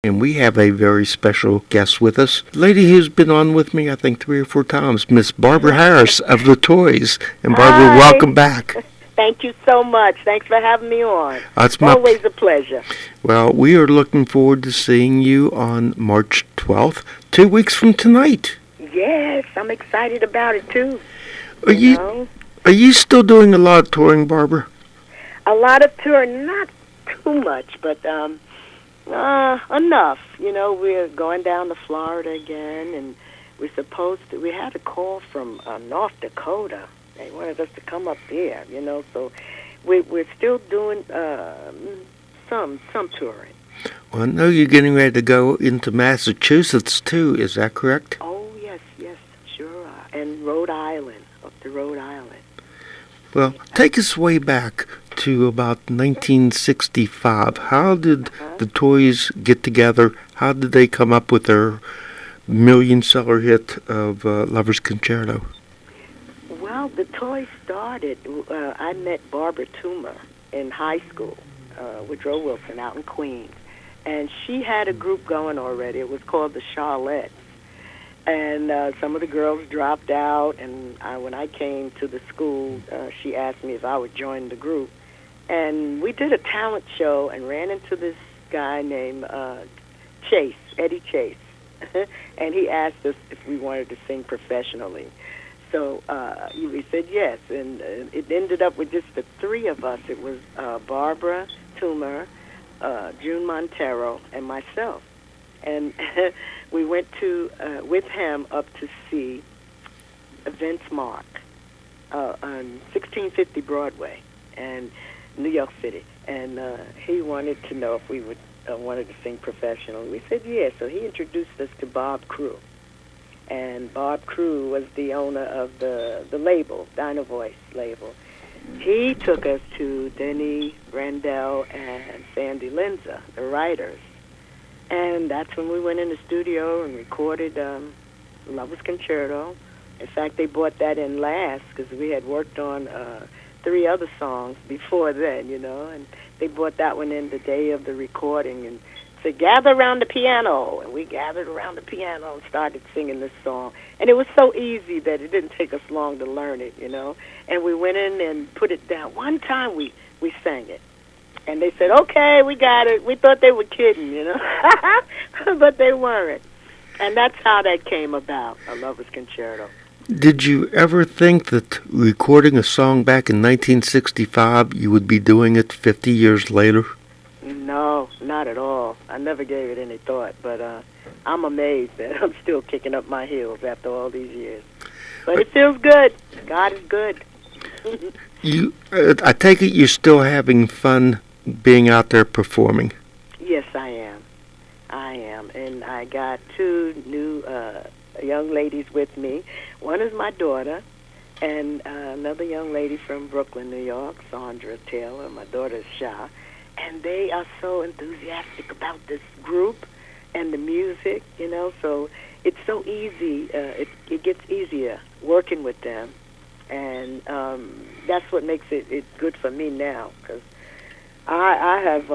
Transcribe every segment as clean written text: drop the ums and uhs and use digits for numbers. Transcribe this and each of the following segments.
And we have a very special guest with us. Lady who's been on with me, I think, 3 or 4 times, Miss Barbara Harris of the Toys. And Barbara, Hi. welcome back. Thank you so much. Thanks for having me on. That's Always a pleasure. Well, we are looking forward to seeing you on March 12th, 2 weeks from tonight. Yes, I'm excited about it too. Are you still doing a lot of touring, Barbara? A lot of touring, not too much, but enough. We're going down to Florida again, and we had a call from North Dakota. They wanted us to come up there, so we're still doing some touring. Well, I know you're getting ready to go into Massachusetts, too. Is that correct? Oh, yes, sure. And Rhode Island, up to Rhode Island. Well, take us way back to about 1965. How did the Toys get together? How did they come up with their million-seller hit of Lover's Concerto? Well, the Toys started, I met Barbara Toomer in high school, Woodrow Wilson out in Queens. And she had a group going already. It was called the Charlettes. And some of the girls dropped out, and when I came to the school, she asked me if I would join the group. And we did a talent show and ran into this guy named Chase, Eddie Chase. And he asked us if we wanted to sing professionally. So we said yes, and it ended up with just the three of us. It was Barbara Toomer, June Montero, and myself. And we went with him up to see Vince Mark on 1650 Broadway in New York City. And he wanted to know if we wanted to sing professionally. We said yes, so he introduced us to Bob Crew. And Bob Crew was the owner of the label, Dinah Voice label. He took us to Denny Randell and Sandy Linza, the writers. And that's when we went in the studio and recorded Lover's Concerto. In fact, they brought that in last because we had worked on 3 other songs before then, and they brought that one in the day of the recording and said, gather around the piano. And we gathered around the piano and started singing this song. And it was so easy that it didn't take us long to learn it, And we went in and put it down. One time we sang it. And they said, okay, we got it. We thought they were kidding, but they weren't. And that's how that came about, A Lover's Concerto. Did you ever think that recording a song back in 1965, you would be doing it 50 years later? No, not at all. I never gave it any thought, but I'm amazed that I'm still kicking up my heels after all these years. But it feels good. God is good. I take it you're still having fun being out there performing. Yes, I am. And I got 2 new young ladies with me. One is my daughter, and another young lady from Brooklyn, New York, Sandra Taylor. My daughter is Shah. And they are so enthusiastic about this group and the music, so it's so easy. It gets easier working with them. And that's what makes it good for me now, because I have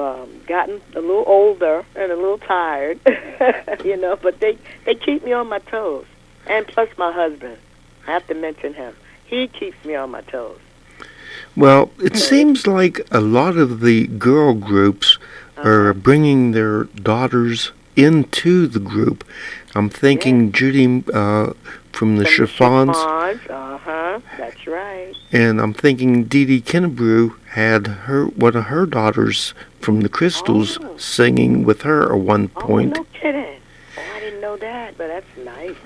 gotten a little older and a little tired, but they keep me on my toes. And plus my husband, I have to mention him. He keeps me on my toes. Well, it seems like a lot of the girl groups are bringing their daughters into the group. I'm thinking Judy from the Chiffons. That's right. And I'm thinking Dee Dee Kennebrew had one of her daughters from the Crystals singing with her at one point. Oh, no kidding. Oh, I didn't know that, but that's nice.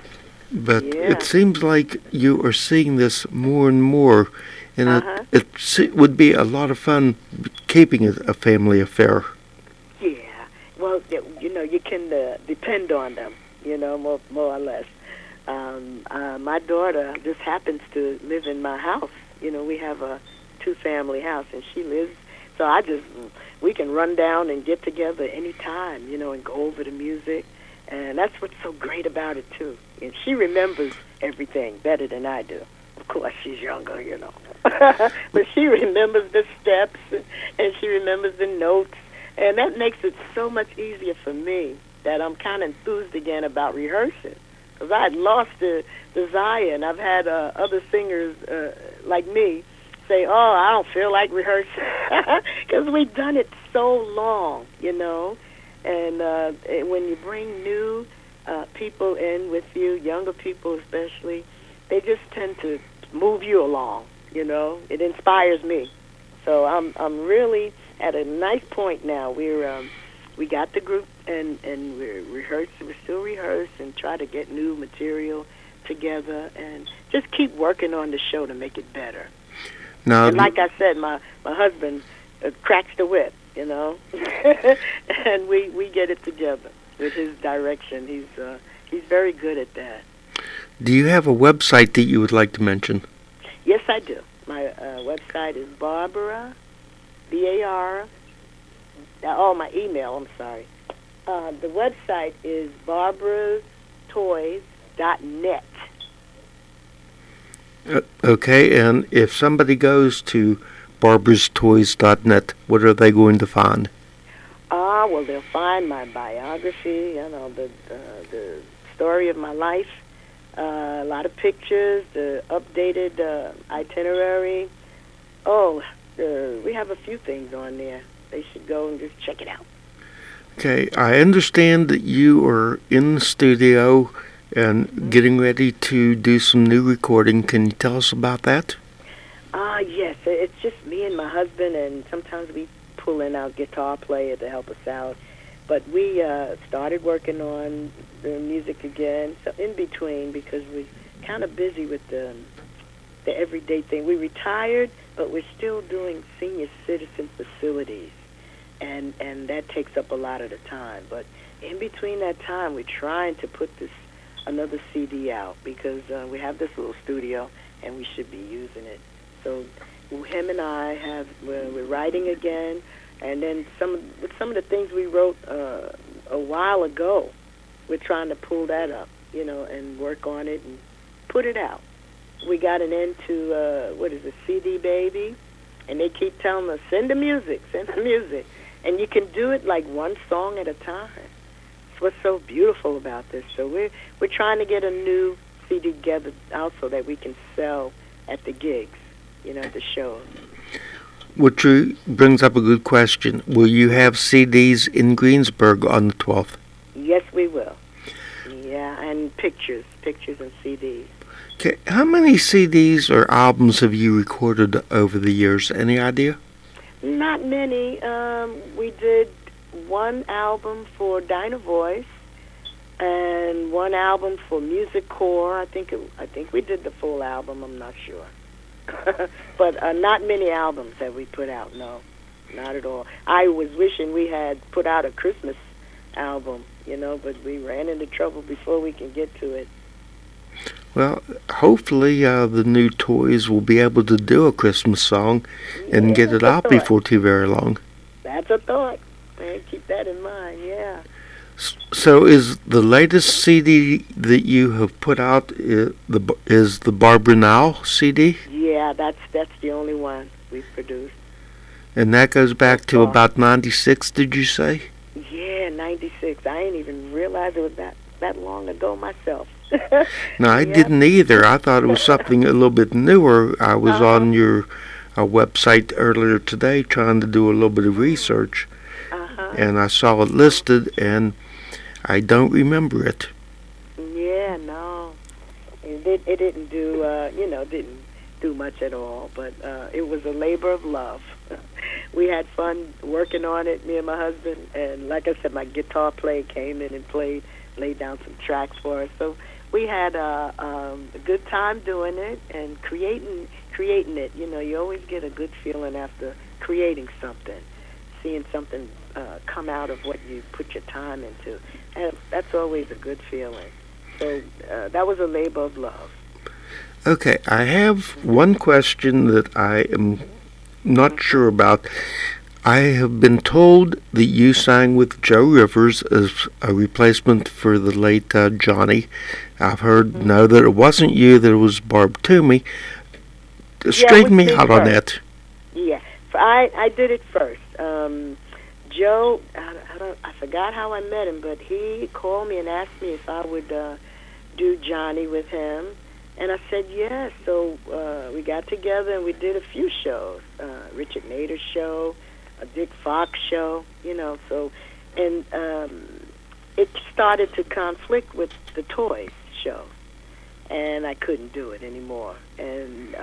But it seems like you are seeing this more and more, and it would be a lot of fun keeping it a family affair. Yeah. Well, you can depend on them, more or less. My daughter just happens to live in my house. We have a 2-family house, and she lives. So we can run down and get together anytime, and go over the music. And that's what's so great about it, too. And she remembers everything better than I do. Of course, she's younger, But she remembers the steps, and she remembers the notes. And that makes it so much easier for me that I'm kind of enthused again about rehearsing, because I had lost the desire, and I've had other singers like me say, "Oh, I don't feel like rehearsing," because we've done it so long, And when you bring new people in with you, younger people especially, they just tend to move you along. It inspires me. So I'm really at a nice point now. We got the group and we still rehearse and try to get new material together and just keep working on the show to make it better. Now, And like I said, my husband cracks the whip, and we get it together with his direction. He's very good at that. do you have a website that you would like to mention? Yes, I do. My website is Barbara, B-A-R, my email, I'm sorry. The website is barbaratoys.net. Okay, and if somebody goes to barbrastoys.net, what are they going to find? Well, they'll find my biography, the story of my life, a lot of pictures, the updated itinerary. We have a few things on there. They should go and just check it out. Okay, I understand that you are in the studio and getting ready to do some new recording. Can you tell us about that? Yes. It's just me and my husband, and sometimes we pull in our guitar player to help us out. But we started working on the music again, so in between, because we're kind of busy with the everyday thing. We retired, but we're still doing senior citizen facilities, and that takes up a lot of the time. But in between that time, we're trying to put another CD out, because we have this little studio, and we should be using it. So him and I we're writing again, and then some of the things we wrote a while ago, we're trying to pull that up, and work on it and put it out. We got an into CD Baby, and they keep telling us, send the music, and you can do it like one song at a time. It's what's so beautiful about this. So we're trying to get a new CD together out so that we can sell at the gigs, at the shows. Which brings up a good question. Will you have CDs in Greensburg on the 12th? Yes, we will. Yeah, and pictures and CDs. Okay, how many CDs or albums have you recorded over the years? Any idea? Not many. We did one album for Dinah Voice and one album for Music Core. I think we did the full album. I'm not sure. But not many albums have we put out, no. Not at all. I was wishing we had put out a Christmas album, but we ran into trouble before we can get to it. Well, hopefully the new Toys will be able to do a Christmas song and get it out before too very long. That's a thought. Keep that in mind, yeah. So is the latest CD that you have put out is the Barbara Now CD? Yeah, that's the only one we've produced. And that goes back to about 96, did you say? Yeah, 96. I ain't even realized it was that long ago myself. No, I didn't either. I thought it was something a little bit newer. I was on your website earlier today trying to do a little bit of research, and I saw it listed, and I don't remember it. Yeah, no. It didn't do much at all, but it was a labor of love. We had fun working on it, me and my husband, and like I said, my guitar player came in and laid down some tracks for us. So we had a good time doing it and creating it. You always get a good feeling after creating something, seeing something come out of what you put your time into. And that's always a good feeling. So that was a labor of love. Okay, I have one question that I am not sure about. I have been told that you sang with Joe Rivers as a replacement for the late Johnny. I've heard that it wasn't you, that it was Barb Toomey. Straighten me out on that. Yeah, I did it first. Joe, I forgot how I met him, but he called me and asked me if I would do Johnny with him, and I said yes. So we got together and we did a few shows, Richard Nader's show, a Dick Fox show, So, and it started to conflict with the Toys show, and I couldn't do it anymore. And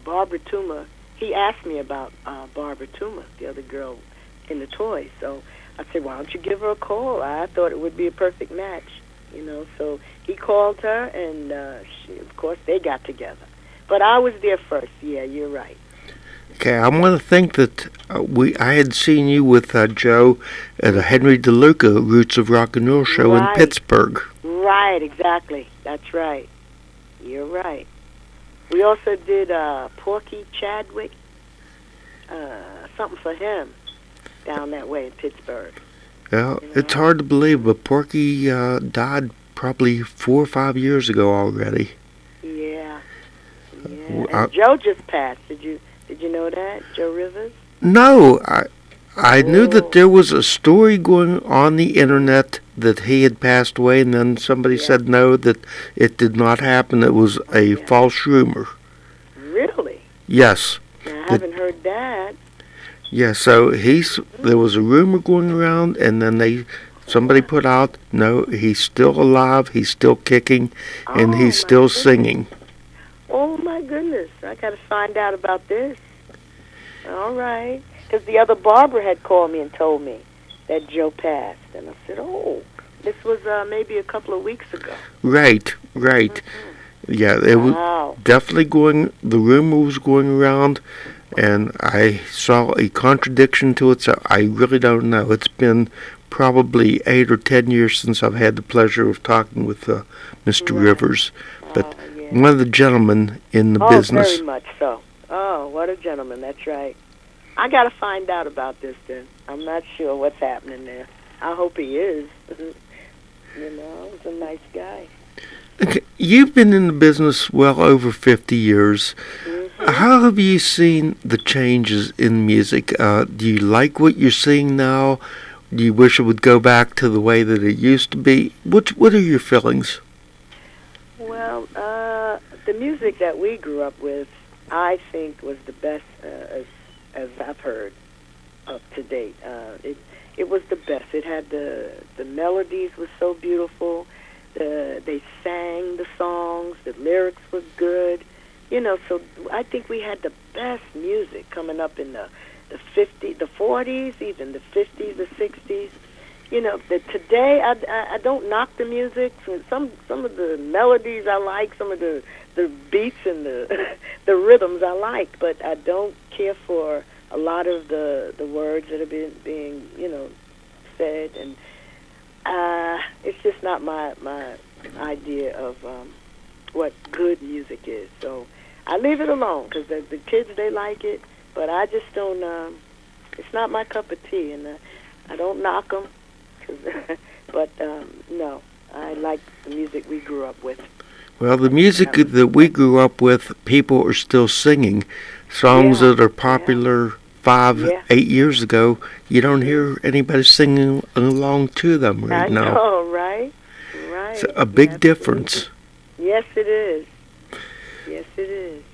Barbara Toomer, he asked me about Barbara Toomer, the other girl in the Toys. So I said, why don't you give her a call? I thought it would be a perfect match, So he called her, and of course, they got together. But I was there first. Yeah, you're right. Okay, I want to think that I had seen you with Joe at a Henry DeLuca Roots of Rock and Roll show in Pittsburgh. Right, exactly. That's right. You're right. We also did Porky Chadwick, something for him down that way in Pittsburgh. Well, it's hard to believe, but Porky died probably 4 or 5 years ago already. Yeah. And Joe just passed. Did you know that, Joe Rivers? No, I knew that there was a story going on the internet that he had passed away, and then somebody said no, that it did not happen. It was a false rumor. Really? Yes. I haven't heard that. Yeah, so there was a rumor going around, and then somebody put out, no, he's still alive, he's still kicking, and he's still singing. Oh, my goodness. I got to find out about this. All right. Because the other Barbara had called me and told me that Joe passed. And I said, oh, this was maybe a couple of weeks ago. Right. Mm-hmm. Yeah, it was definitely the rumor was going around, and I saw a contradiction to it, so I really don't know. It's been probably 8 or 10 years since I've had the pleasure of talking with Mr. Rivers, but one of the gentlemen in the business. Oh, very much so. Oh, what a gentleman, that's right. I got to find out about this then. I'm not sure what's happening there. I hope he is. He's a nice guy. Okay. You've been in the business well over 50 years. Mm-hmm. How have you seen the changes in music? Do you like what you're seeing now? Do you wish it would go back to the way that it used to be? What are your feelings? Well, the music that we grew up with, I think, was the best as I've heard up to date. It was the best. It had the melodies were so beautiful. They sang the songs. The lyrics were good. So I think we had the best music coming up in the 50s, the 40s, even the 50s, the 60s. Today I don't knock the music. Some of the melodies I like, some of the beats and the rhythms I like, but I don't care for a lot of the words that have being said, and it's just not my idea of what good music is. So I leave it alone because the kids, they like it, but I just don't. It's not my cup of tea, and I don't knock them. But no, I like the music we grew up with. Well, the music that we grew up with, people are still singing songs that are popular 5, 8 years ago. You don't hear anybody singing along to them right now. I know, right? It's a big difference. Yes, it is. Yes, it is.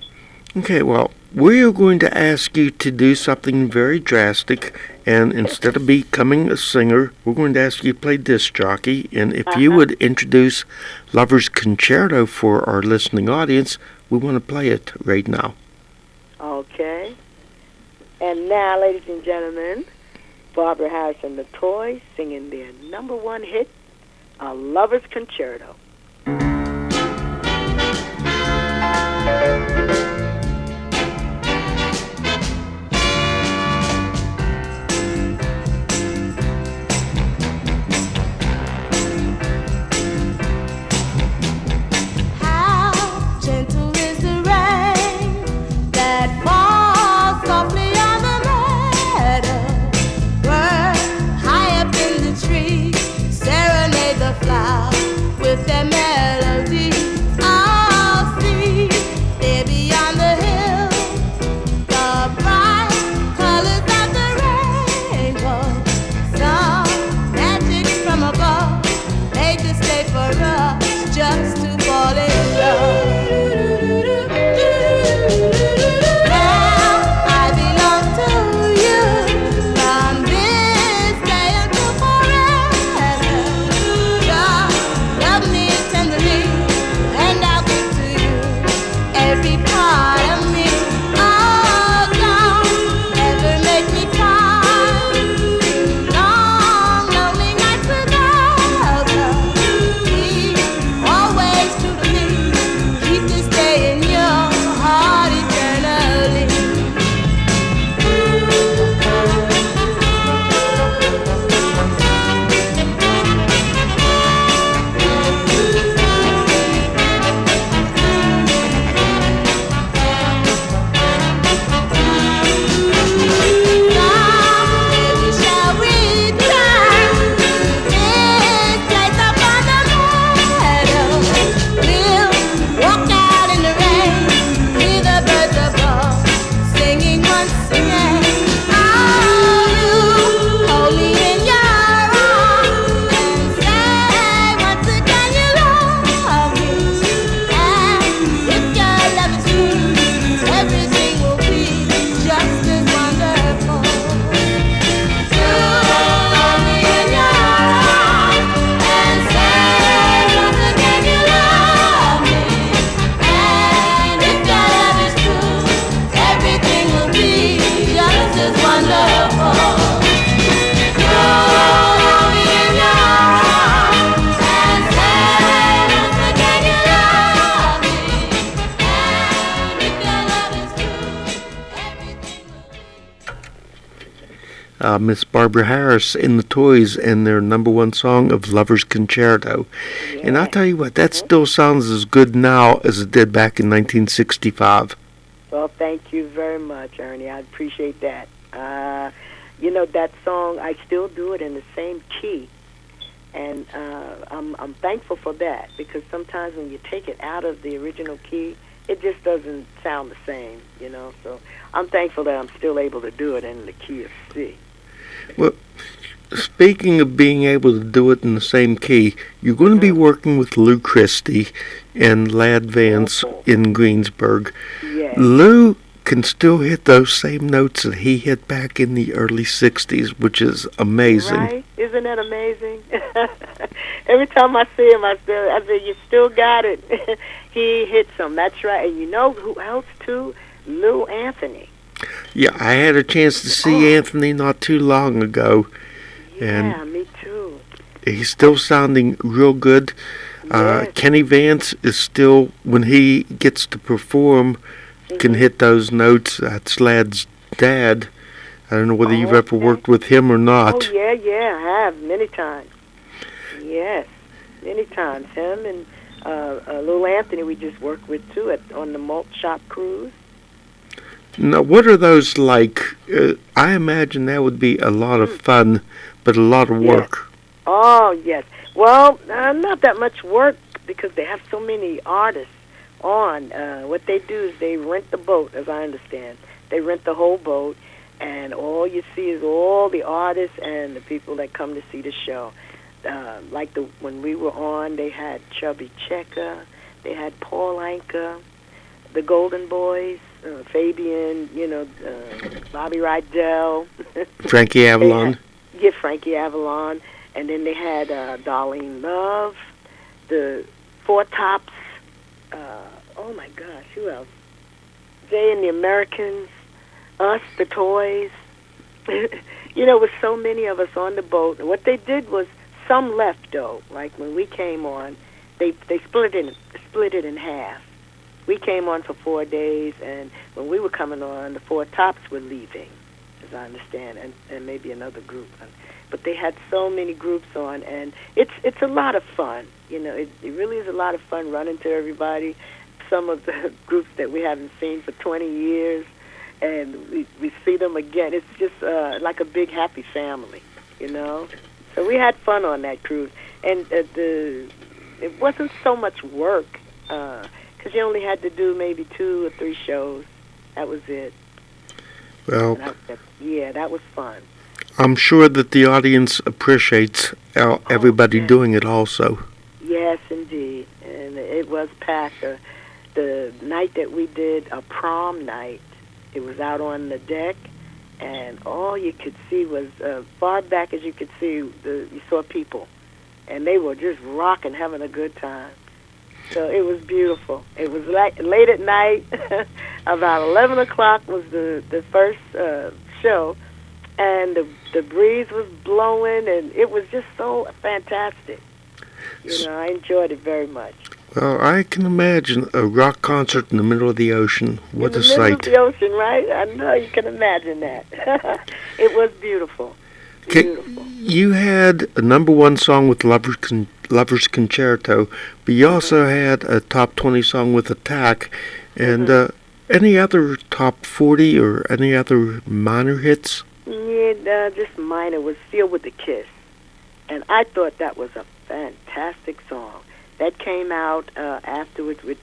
Okay, well, we are going to ask you to do something very drastic, and instead of becoming a singer, we're going to ask you to play disc jockey, and if you would introduce Lover's Concerto for our listening audience, we want to play it right now. Okay. And now, ladies and gentlemen, Barbara Harris and the Toys singing their #1 hit, A Lover's Concerto. With their melody, all sweet. for us just to fall in love. Now I belong to you from this day until forever. Just love me tenderly, and I'll give to you every part of me. Oh, don't ever make me cry. Long, lonely nights without love. Be always true to me. Keep this day in your heart eternally. Someday shall we return to this place upon the meadow. We'll walk out in the rain, hear the birds above singing once again. Oh, you hold me in your arms and say once again you love me. And if your love is true, everything will be just as wonderful. You hold me in your arms and say once again you love me. And if your love is true, everything will be just as wonderful. You hold me in your arms and say once again you love me. And if your love is true, everything will be. Miss Barbara Harris in the Toys and their number one song of Lover's Concerto. And I'll tell you what, that still sounds as good now as it did back in 1965. Well, thank you very much, Ernie. I appreciate that. You know, that song, I still do it in the same key. And I'm thankful for that, because sometimes when you take it out of the original key, it just doesn't sound the same, you know. So I'm thankful that I'm still able to do it in the key of C. Well, speaking of being able to do it in the same key, you're going to be working with Lou Christie and Lad Vance in Greensburg. Yes. Lou can still hit those same notes that he hit back in the early 60s, which is amazing. Right? Isn't that amazing? Every time I see him, I say, you still got it. He hits them. That's right. And you know who else, too? Lou Anthony. Yeah, I had a chance to see Anthony not too long ago. Yeah, me too. He's still sounding real good. Yes. Kenny Vance is still, when he gets to perform, can hit those notes. That's Lad's dad. I don't know whether you've ever worked with him or not. Oh, yeah, I have, many times. Yes, many times. Him and Lil Anthony we just worked with, too, on the Malt Shop Cruise. Now, what are those like? I imagine that would be a lot of fun, but a lot of work. Oh, yes. Well, not that much work, because they have so many artists on. What they do is they rent the boat, as I understand. They rent the whole boat, and all you see is all the artists and the people that come to see the show. Like when we were on, they had Chubby Checker, they had Paul Anka, the Golden Boys, Fabian, Bobby Rydell. Frankie Avalon. Frankie Avalon. And then they had Darlene Love, the Four Tops. Oh, my gosh, who else? Jay and the Americans, us, the Toys. With so many of us on the boat. What they did was, some left, though. Like when we came on, they split it in half. We came on for 4 days, and when we were coming on, the Four Tops were leaving, as I understand, and maybe another group. But they had so many groups on, and it's a lot of fun. It really is a lot of fun running to everybody. Some of the groups that we haven't seen for 20 years, and we see them again. It's just like a big happy family, So we had fun on that cruise, and it wasn't so much work, because you only had to do maybe 2 or 3 shows. That was it. Well, that was fun. I'm sure that the audience appreciates everybody doing it also. Yes, indeed. And it was packed. The night that we did a prom night, it was out on the deck, and all you could see was, far back as you could see, you saw people. And they were just rocking, having a good time. So it was beautiful. It was late at night. About 11 o'clock was the first show, and the breeze was blowing, and it was just so fantastic. I enjoyed it very much. Well, I can imagine a rock concert in the middle of the ocean. What a sight. In the middle of the ocean, right? I know you can imagine that. It was beautiful. Beautiful. You had a #1 song with Lover's Concerto, but you also had a top 20 song with Attack. And any other top 40 or any other minor hits? Yeah, just minor was Feel with a Kiss. And I thought that was a fantastic song. That came out afterwards with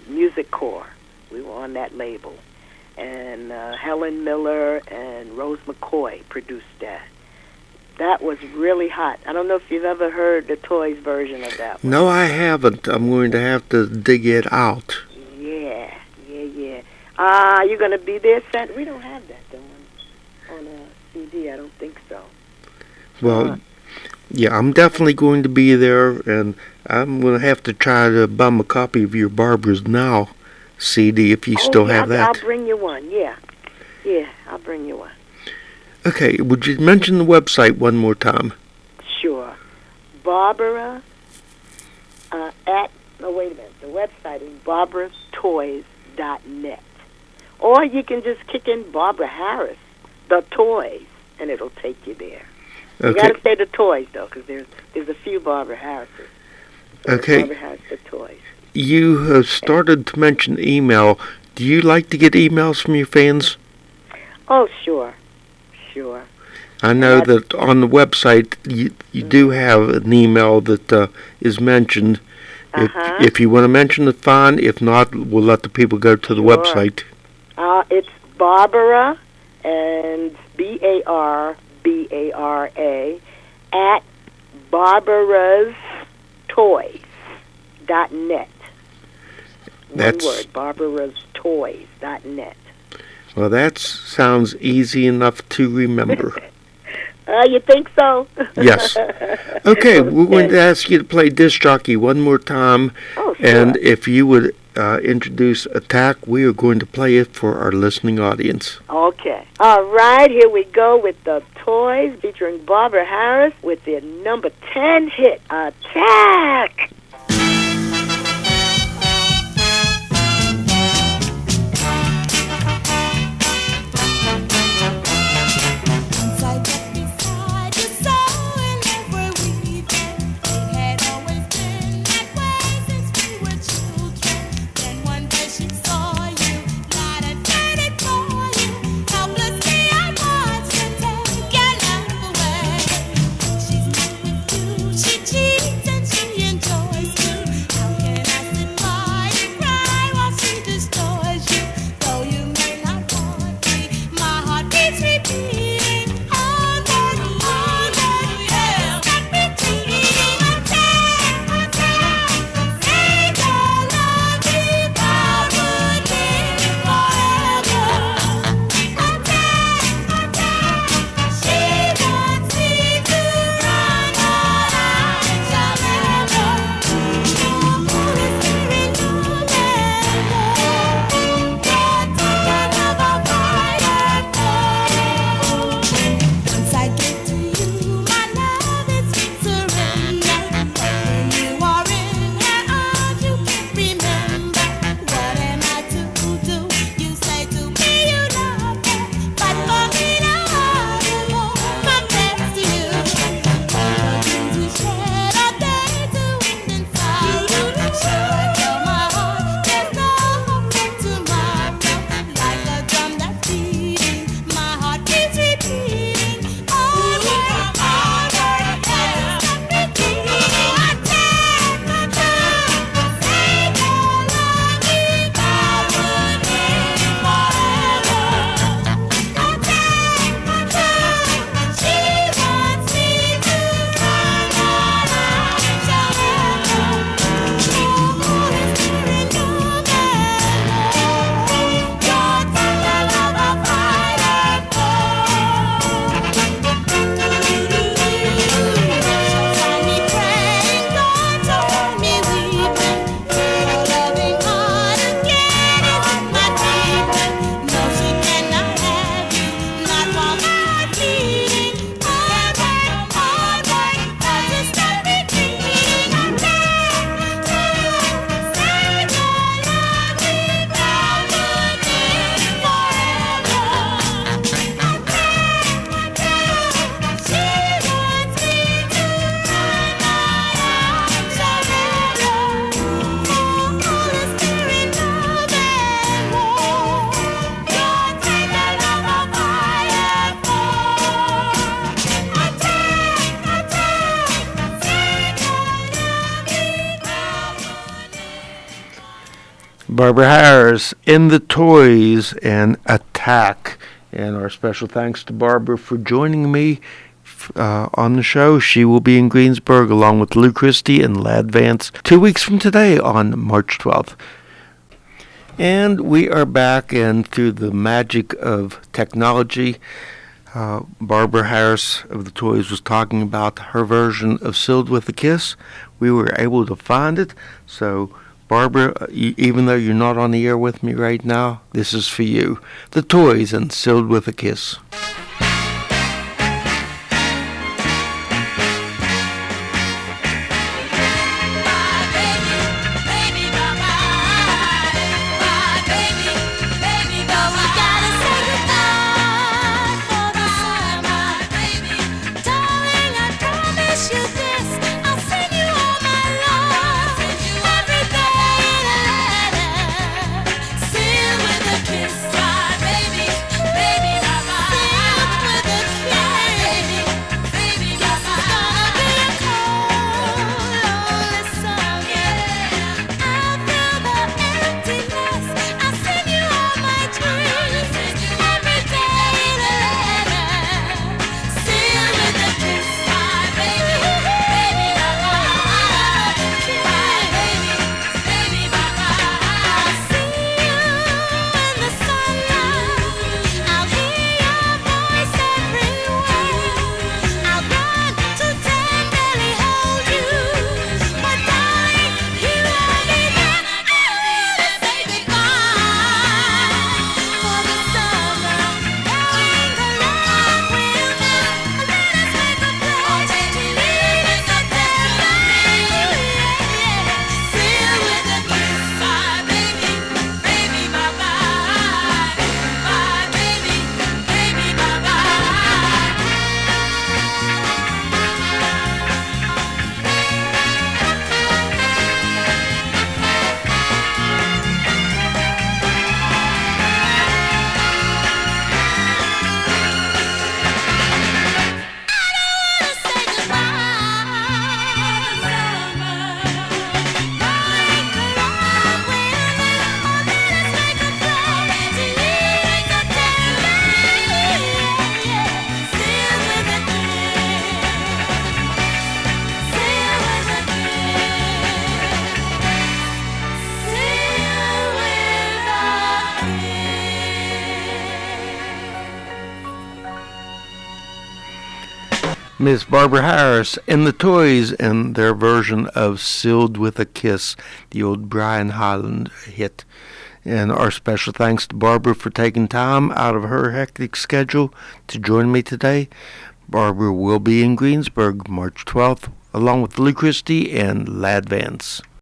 Music Core. We were on that label. And Helen Miller and Rose McCoy produced that. That was really hot. I don't know if you've ever heard the Toys version of that one. No, I haven't. I'm going to have to dig it out. Yeah. You're going to be there, Santa? We don't have that, though, on a CD. I don't think so. Well, yeah, I'm definitely going to be there, and I'm going to have to try to bum a copy of your Barbara's Now CD if you still have that. I'll bring you one, yeah. Yeah, I'll bring you one. Okay, would you mention the website one more time? Sure. Barbara, wait a minute. The website is barbaratoys.net. Or you can just kick in Barbara Harris, The Toys, and it'll take you there. You Okay. got to say The Toys, though, because there's a few Barbara Harrises. Okay. Barbara Harris, The Toys. You have started to mention email. Do you like to get emails from your fans? Oh, sure. I know that on the website you do have an email that is mentioned. If you want to mention it, fine. If not, we'll let the people go to the website. It's Barbara, and BARBARA, at barbaratoys.net. One word, barbaratoys.net. Well, that sounds easy enough to remember. You think so? Yes. Okay, we're going to ask you to play Disc Jockey one more time. Oh, sure. And if you would introduce Attack, we are going to play it for our listening audience. Okay. All right, here we go with The Toys featuring Barbara Harris with their number 10 hit, Attack! She cheats and she enjoys. Barbara Harris in the Toys and Attack. And our special thanks to Barbara for joining me on the show. She will be in Greensburg along with Lou Christie and Lad Vance 2 weeks from today on March 12th. And we are back, and through the magic of technology, Barbara Harris of the Toys was talking about her version of Sealed with a Kiss. We were able to find it. So, Barbara, even though you're not on the air with me right now, this is for you. The Toys and Sealed with a Kiss. Miss Barbara Harris and the Toys and their version of Sealed with a Kiss, the old Brian Hyland hit. And our special thanks to Barbara for taking time out of her hectic schedule to join me today. Barbara will be in Greensburg March 12th, along with Lou Christie and Lad Vance.